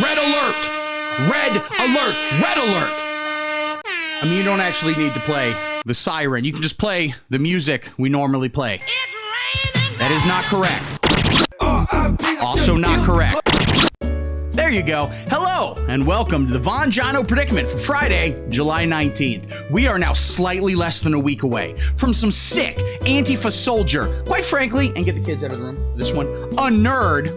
Red alert! Red alert! Red alert! I mean, you don't actually need to play the siren. You can just play the music we normally play. That is not correct. Also not correct. There you go. Hello, and welcome to the Von Jono Predicament for Friday, July 19th. We are now slightly less than a week away from some sick Antifa soldier, quite frankly, and get the kids out of the room, this one, a nerd,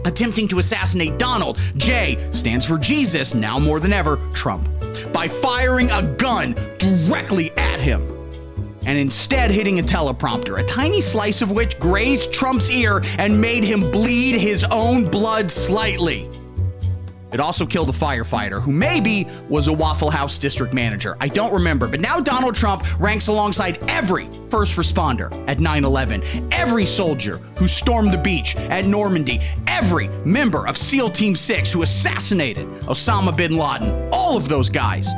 attempting to assassinate Donald, J stands for Jesus, now more than ever, Trump, by firing a gun directly at him, and instead hitting a teleprompter, a tiny slice of which grazed Trump's ear and made him bleed his own blood slightly. It also killed a firefighter who maybe was a Waffle House district manager. I don't remember, but now Donald Trump ranks alongside every first responder at 9/11, every soldier who stormed the beach at Normandy, every member of SEAL Team 6 who assassinated Osama bin Laden. All of those guys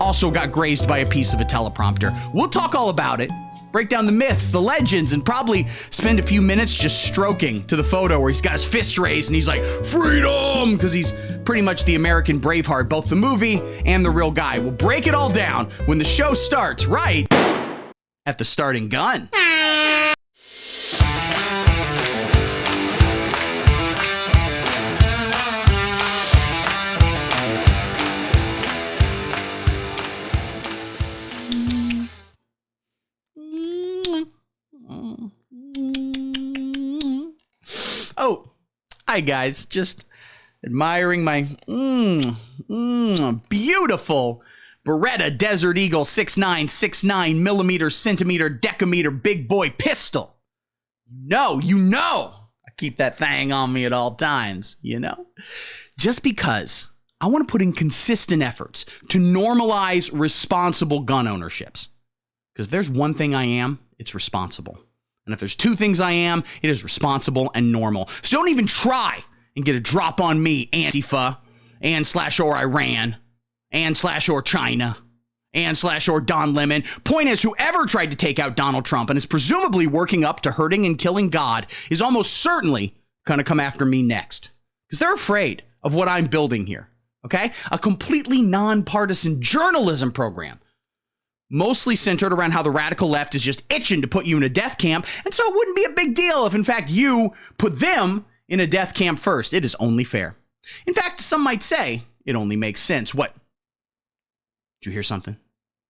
also got grazed by a piece of a teleprompter. We'll talk all about it, break down the myths, the legends, and probably spend a few minutes just stroking to the photo where he's got his fist raised and he's like, freedom, because he's pretty much the American Braveheart, both the movie and the real guy. We'll break it all down when the show starts right at the starting gun. Oh, hi guys, just admiring my beautiful Beretta Desert Eagle 6.969 millimeter centimeter decameter big boy pistol. You know, I keep that thing on me at all times, just because I want to put in consistent efforts to normalize responsible gun ownerships. Because if there's one thing I am, it's responsible. And if there's two things I am, it is responsible and normal. So don't even try and get a drop on me, Antifa, and/or Iran, and/or China, and/or Don Lemon. Point is, whoever tried to take out Donald Trump and is presumably working up to hurting and killing God is almost certainly going to come after me next. Because they're afraid of what I'm building here, okay? A completely nonpartisan journalism program, mostly centered around how the radical left is just itching to put you in a death camp, and so it wouldn't be a big deal if, in fact, you put them in a death camp first. It is only fair. In fact, some might say it only makes sense. What? Did you hear something?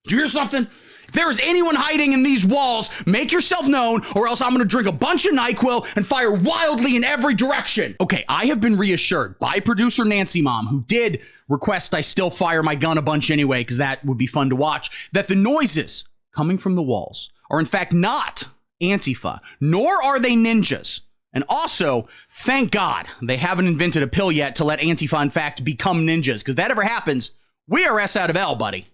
Did you hear something? If there is anyone hiding in these walls, make yourself known, or else I'm going to drink a bunch of NyQuil and fire wildly in every direction. Okay, I have been reassured by producer Nancy Mom, who did request I still fire my gun a bunch anyway, because that would be fun to watch, that the noises coming from the walls are in fact not Antifa, nor are they ninjas. And also, thank God they haven't invented a pill yet to let Antifa in fact become ninjas, because if that ever happens, we are S out of L, buddy.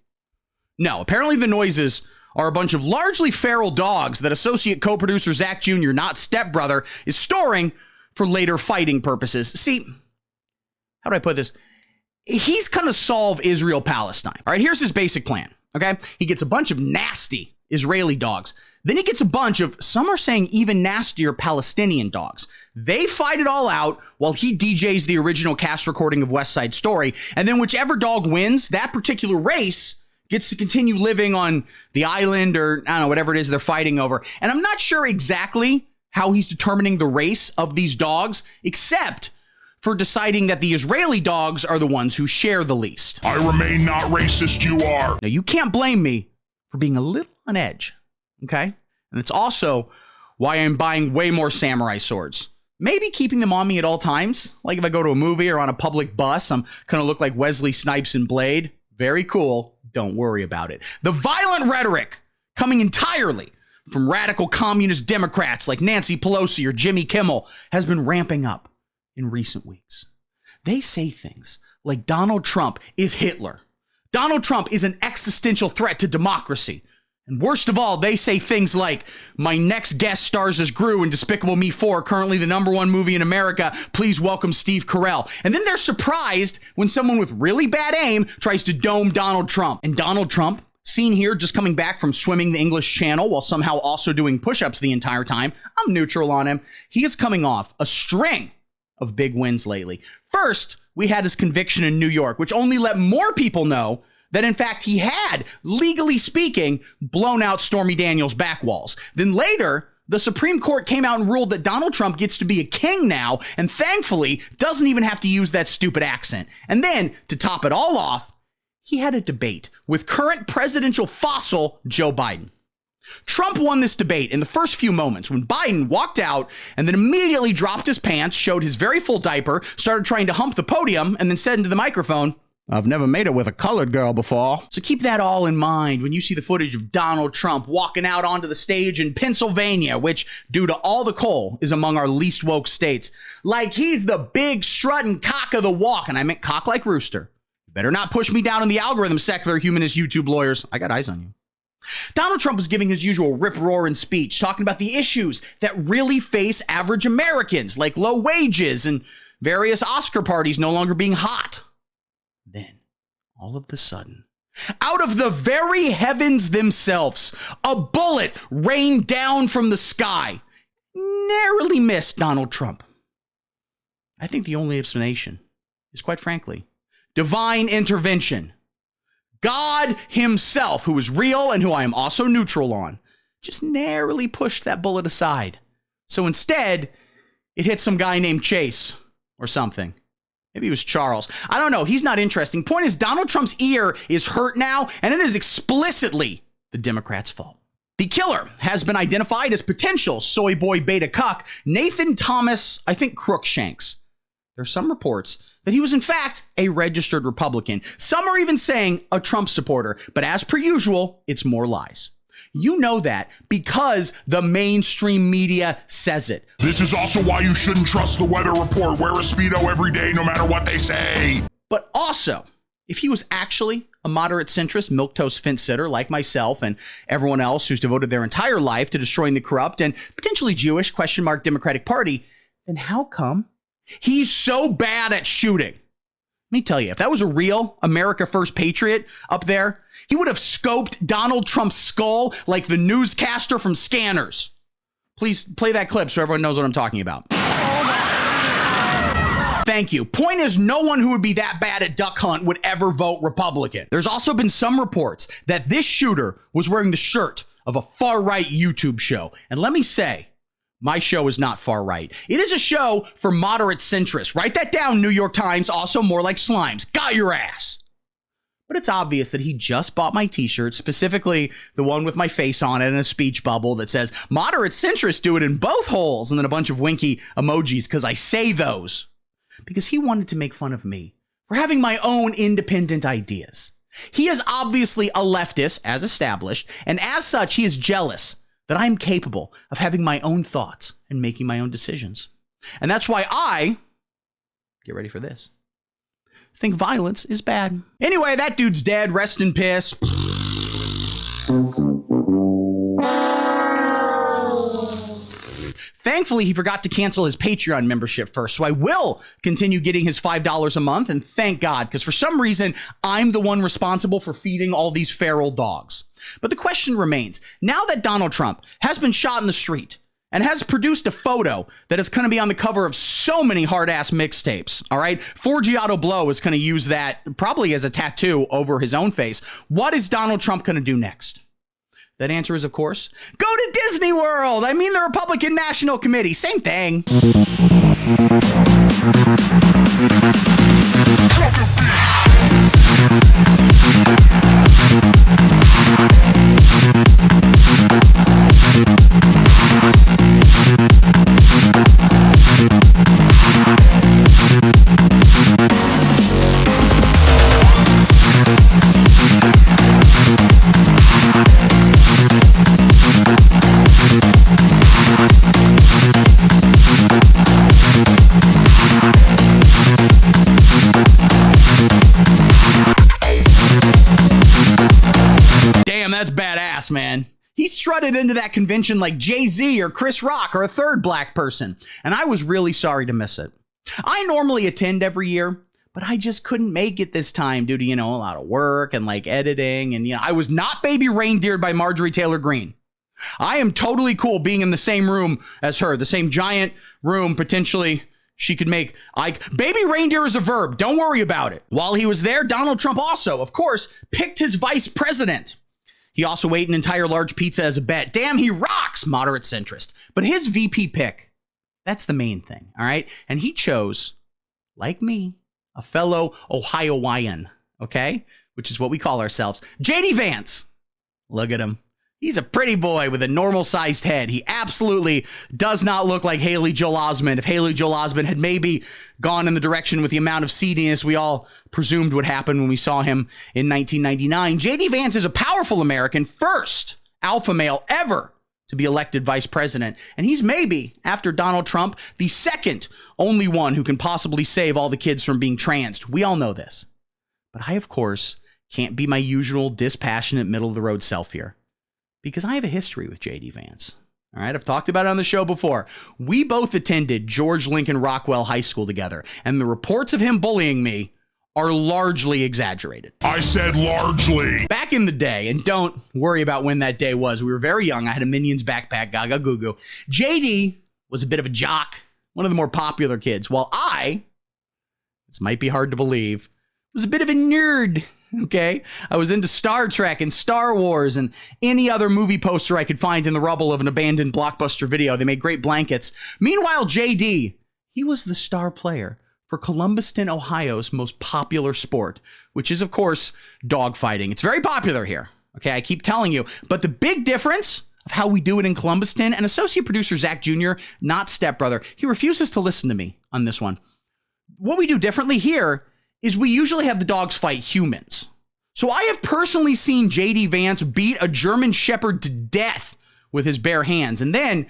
No, apparently the noises are a bunch of largely feral dogs that associate co-producer Zach Jr., not stepbrother, is storing for later fighting purposes. See, how do I put this? He's going to solve Israel-Palestine. All right, here's his basic plan, okay? He gets a bunch of nasty Israeli dogs. Then he gets a bunch of, some are saying even nastier Palestinian dogs. They fight it all out while he DJs the original cast recording of West Side Story. And then whichever dog wins, that particular race gets to continue living on the island or, I don't know, whatever it is they're fighting over. And I'm not sure exactly how he's determining the race of these dogs, except for deciding that the Israeli dogs are the ones who share the least. I remain not racist, you are. Now, you can't blame me for being a little on edge, okay? And it's also why I'm buying way more samurai swords. Maybe keeping them on me at all times. Like if I go to a movie or on a public bus, I'm going to look like Wesley Snipes in Blade. Very cool. Don't worry about it. The violent rhetoric coming entirely from radical communist Democrats like Nancy Pelosi or Jimmy Kimmel has been ramping up in recent weeks. They say things like Donald Trump is Hitler. Donald Trump is an existential threat to democracy. And worst of all, they say things like, my next guest stars as Gru in Despicable Me 4, currently the #1 movie in America. Please welcome Steve Carell. And then they're surprised when someone with really bad aim tries to dome Donald Trump. And Donald Trump, seen here just coming back from swimming the English Channel while somehow also doing push-ups the entire time. I'm neutral on him. He is coming off a string of big wins lately. First, we had his conviction in New York, which only let more people know that, in fact, he had, legally speaking, blown out Stormy Daniels' back walls. Then later, the Supreme Court came out and ruled that Donald Trump gets to be a king now, and thankfully doesn't even have to use that stupid accent. And then, to top it all off, he had a debate with current presidential fossil Joe Biden. Trump won this debate in the first few moments when Biden walked out and then immediately dropped his pants, showed his very full diaper, started trying to hump the podium, and then said into the microphone, "I've never made it with a colored girl before." So keep that all in mind when you see the footage of Donald Trump walking out onto the stage in Pennsylvania, which, due to all the coal, is among our least woke states. Like he's the big strutting cock of the walk, and I meant cock like rooster. You better not push me down in the algorithm, secular humanist YouTube lawyers. I got eyes on you. Donald Trump was giving his usual rip-roaring speech, talking about the issues that really face average Americans, like low wages and various Oscar parties no longer being hot. Then, all of a sudden, out of the very heavens themselves, a bullet rained down from the sky, narrowly missed Donald Trump. I think the only explanation is, quite frankly, divine intervention. God himself, who is real and who I am also neutral on, just narrowly pushed that bullet aside. So instead, it hit some guy named Chase or something. Maybe it was Charles. I don't know. He's not interesting. Point is, Donald Trump's ear is hurt now, and it is explicitly the Democrats' fault. The killer has been identified as potential soy boy beta cuck Nathan Thomas, I think Crookshanks. There's some reports that he was in fact a registered Republican. Some are even saying a Trump supporter, but as per usual, it's more lies. You know that because the mainstream media says it. This is also why you shouldn't trust the weather report. Wear a Speedo every day, no matter what they say. But also, if he was actually a moderate centrist milquetoast fence sitter like myself and everyone else who's devoted their entire life to destroying the corrupt and potentially Jewish Democratic Party, then how come he's so bad at shooting? Let me tell you, if that was a real America First patriot up there, he would have scoped Donald Trump's skull like the newscaster from Scanners. Please play that clip so everyone knows what I'm talking about. Thank you. Point is, no one who would be that bad at duck hunt would ever vote Republican. There's also been some reports that this shooter was wearing the shirt of a far-right YouTube show. And let me say, my show is not far right. It is a show for moderate centrists. Write that down, New York Times. Also more like slimes. Got your ass. But it's obvious that he just bought my t-shirt, specifically the one with my face on it and a speech bubble that says, moderate centrists do it in both holes, and then a bunch of winky emojis because I say those. Because he wanted to make fun of me for having my own independent ideas. He is obviously a leftist, as established, and as such, he is jealous that I'm capable of having my own thoughts and making my own decisions. And that's why I, get ready for this, think violence is bad. Anyway, that dude's dead. Rest in piss. Thankfully, he forgot to cancel his Patreon membership first, so I will continue getting his $5 a month, and thank God, because for some reason, I'm the one responsible for feeding all these feral dogs. But the question remains, now that Donald Trump has been shot in the street and has produced a photo that is going to be on the cover of so many hard-ass mixtapes, all right? Forgiato Blow is going to use that probably as a tattoo over his own face. What is Donald Trump going to do next? That answer is, of course, go to Disney World. I mean, the Republican National Committee. Same thing. That's badass, man. He strutted into that convention like Jay-Z or Chris Rock or a third black person, and I was really sorry to miss it. I normally attend every year, but I just couldn't make it this time due to, a lot of work and like editing, and I was not baby reindeered by Marjorie Taylor Greene. I am totally cool being in the same room as her, the same giant room, potentially she could make baby reindeer is a verb. Don't worry about it. While he was there, Donald Trump also, of course, picked his vice president. He also ate an entire large pizza as a bet. Damn, he rocks, moderate centrist. But his VP pick, that's the main thing, all right? And he chose, like me, a fellow Ohioian, okay? Which is what we call ourselves. JD Vance. Look at him. He's a pretty boy with a normal-sized head. He absolutely does not look like Haley Joel Osment. If Haley Joel Osment had maybe gone in the direction with the amount of seediness we all presumed would happen when we saw him in 1999, JD Vance is a powerful American, first alpha male ever to be elected vice president. And he's maybe, after Donald Trump, the second only one who can possibly save all the kids from being transed. We all know this. But I, of course, can't be my usual dispassionate middle-of-the-road self here, because I have a history with JD Vance. All right, I've talked about it on the show before. We both attended George Lincoln Rockwell High School together, and the reports of him bullying me are largely exaggerated. I said largely. Back in the day, and don't worry about when that day was, we were very young. I had a Minions backpack, gaga goo goo. JD was a bit of a jock, one of the more popular kids, while I, this might be hard to believe, was a bit of a nerd. Okay, I was into Star Trek and Star Wars and any other movie poster I could find in the rubble of an abandoned Blockbuster Video. They made great blankets. Meanwhile, JD, he was the star player for Columbuston, Ohio's most popular sport, which is, of course, dogfighting. It's very popular here. Okay, I keep telling you. But the big difference of how we do it in Columbuston, and associate producer Zach Jr., not stepbrother, he refuses to listen to me on this one. What we do differently here is we usually have the dogs fight humans. So I have personally seen JD Vance beat a German Shepherd to death with his bare hands and then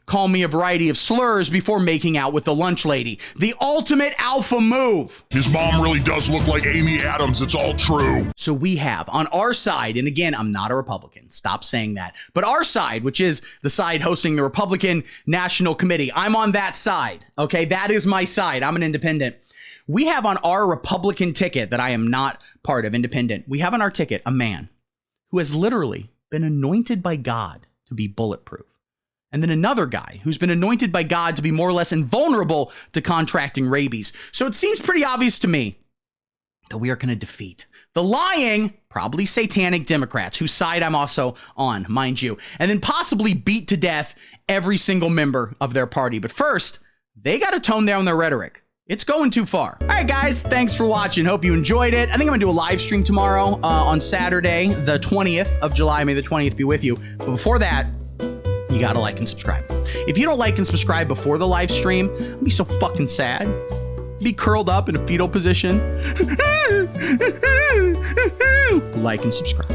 call me a variety of slurs before making out with the lunch lady. The ultimate alpha move. His mom really does look like Amy Adams. It's all true. So we have on our side, and again, I'm not a Republican. Stop saying that. But our side, which is the side hosting the Republican National Committee, I'm on that side. Okay, that is my side. I'm an independent. We have on our Republican ticket that I am not part of, independent, we have on our ticket a man who has literally been anointed by God to be bulletproof. And then another guy who's been anointed by God to be more or less invulnerable to contracting rabies. So it seems pretty obvious to me that we are going to defeat the lying, probably satanic Democrats, whose side I'm also on, mind you, and then possibly beat to death every single member of their party. But first, they got to tone down their rhetoric. It's going too far. All right, guys, thanks for watching. Hope you enjoyed it. I think I'm gonna do a live stream tomorrow on Saturday, the 20th of July. May the 20th be with you. But before that, you gotta like and subscribe. If you don't like and subscribe before the live stream, I'll be so fucking sad. Be curled up in a fetal position. Like and subscribe.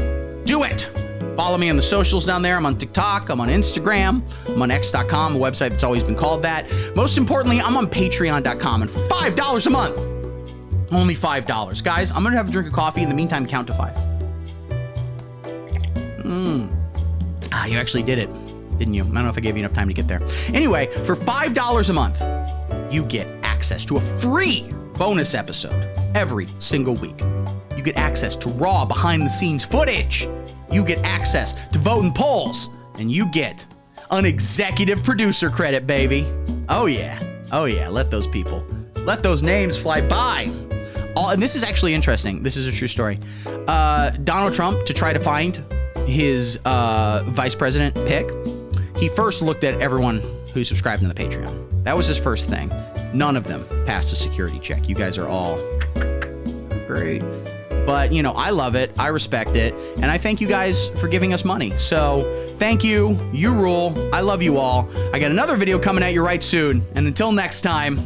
Do it. Follow me on the socials down there. I'm on TikTok. I'm on Instagram. I'm on X.com, a website that's always been called that. Most importantly, I'm on Patreon.com, and $5 a month. Only $5. Guys, I'm going to have a drink of coffee. In the meantime, count to 5. You actually did it, didn't you? I don't know if I gave you enough time to get there. Anyway, for $5 a month, you get access to a free bonus episode every single week. You get access to raw behind-the-scenes footage. You get access to voting polls, and you get an executive producer credit, baby. Oh yeah, let those names fly by. And this is actually interesting. This is a true story. Donald Trump, to try to find his vice president pick, he first looked at everyone who subscribed to the Patreon. That was his first thing. None of them passed a security check. You guys are all great. But, you know, I love it. I respect it. And I thank you guys for giving us money. So thank you. You rule. I love you all. I got another video coming at you right soon. And until next time. Do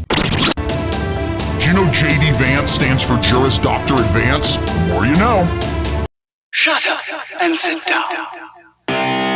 you know JD Vance stands for Juris Doctor Advance? The more you know. Shut up and sit down.